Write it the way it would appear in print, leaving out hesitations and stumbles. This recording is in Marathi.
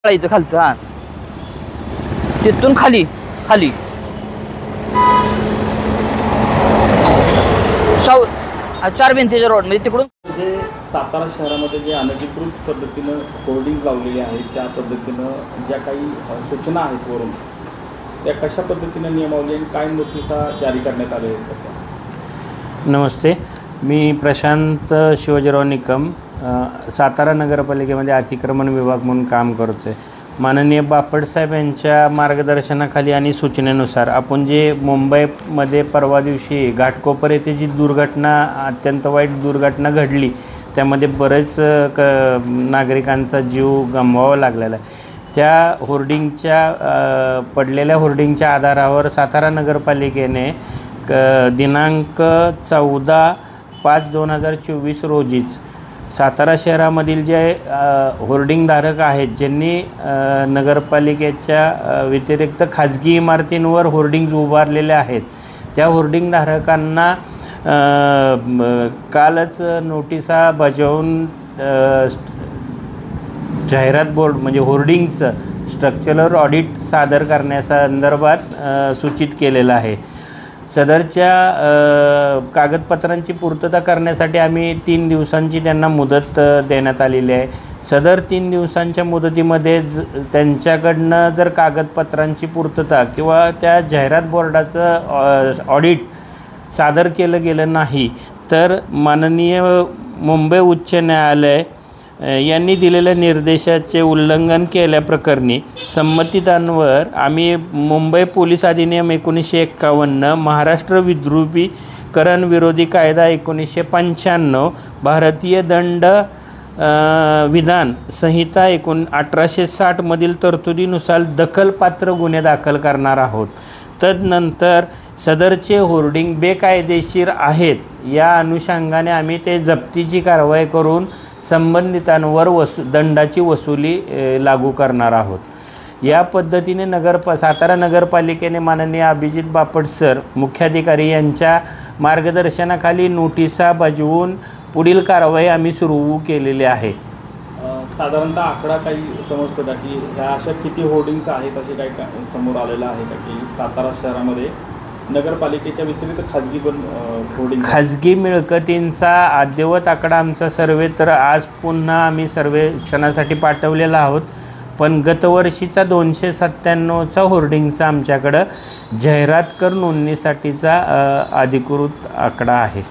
पळायचं खालचं हा तिथून खाली खाली चार भिंतीच्या रोड म्हणजे तिकडून जे सातारा शहरामध्ये जे अनधिकृत पद्धतीनं होर्डिंग लावलेले आहेत त्या पद्धतीनं ज्या काही सूचना आहेत वरून त्या कशा पद्धतीनं नियमावली आणि काय नोटिसा जारी करण्यात आल्या आहेत सध्या? नमस्ते, मी प्रशांत शिवाजीराव निकम सातारा नगरपालिकेमध्ये अतिक्रमण विभाग म्हणून काम करतो आहे. माननीय बापटसाहेब यांच्या मार्गदर्शनाखाली आणि सूचनेनुसार आपण जे मुंबईमध्ये परवा दिवशी घाटकोपर येथे जी दुर्घटना अत्यंत वाईट दुर्घटना घडली त्यामध्ये बरेच नागरिकांचा जीव गमवावा लागलेला आहे. त्या होर्डिंगच्या पडलेल्या होर्डिंगच्या आधारावर सातारा नगरपालिकेने दिनांक 14/5/2024 रोजीच सातारा शहरामधील जे होर्डिंगधारक आहेत ज्यांनी नगरपालिकेच्या व्यतिरिक्त खाजगी इमारतींवर होर्डिंग्ज उभारलेले आहेत त्या होर्डिंगधारकांना कालच नोटिसा बजावून जाहिरात बोर्ड म्हणजे होर्डिंगचं स्ट्रक्चरल ऑडिट सादर करण्यासंदर्भात सूचित केलेलं आहे. सदरच्या कागदपत्रांची पूर्तता करण्यासाठी आम्ही 3 दिवसांची त्यांना मुदत देण्यात आलेली आहे. सदर 3 दिवसांच्या मुदतीमध्ये त्यांच्याकडनं जर कागदपत्रांची पूर्तता किंवा त्या जाहिरात बोर्डाचं ऑडिट सादर केलं गेलं नाही तर माननीय मुंबई उच्च न्यायालय यांनी दिलेल्या निर्देशाचे उल्लंघन केल्याप्रकरणी संबंधितांवर आम्ही मुंबई पोलीस अधिनियम 1951, महाराष्ट्र विद्रुपीकरण विरोधी कायदा 1995, भारतीय दंड विधान संहिता 1860 मधील तरतुदीनुसार दखलपात्र गुन्हे दाखल करणार आहोत. तदनंतर सदरचे होर्डिंग बेकायदेशीर आहेत या अनुषंगाने आम्ही ते जप्तीची कारवाई करून संबंधितांवर दंडाची वसुली लागू करणार आहोत. या पद्धतीने सातारा नगरपालिकेने माननीय अभिजित बापट सर मुख्याधिकारी यांच्या मार्गदर्शनाखाली नोटिसा बजावून पुढील कारवाई आम्ही सुरू केलेली आहे. साधारणतः आकडा काही समजतो का की ह्या अशा किती होर्डिंग्स आहेत असे काही समोर आलेलं आहे का की सातारा शहरामध्ये नगरपालिकेच्या व्यतिरिक्त खाजगी पण होर्डिंग खाजगी मिळकतींचा अद्ययावत आकडा आमचा सर्वे तर आज पुन्हा आम्ही सर्वेक्षणासाठी पाठवलेला आहोत. पण गतवर्षीचा 297चा होर्डिंगचा आमच्याकडं जाहिरात कर नोंदणीसाठीचा अधिकृत आकडा आहे.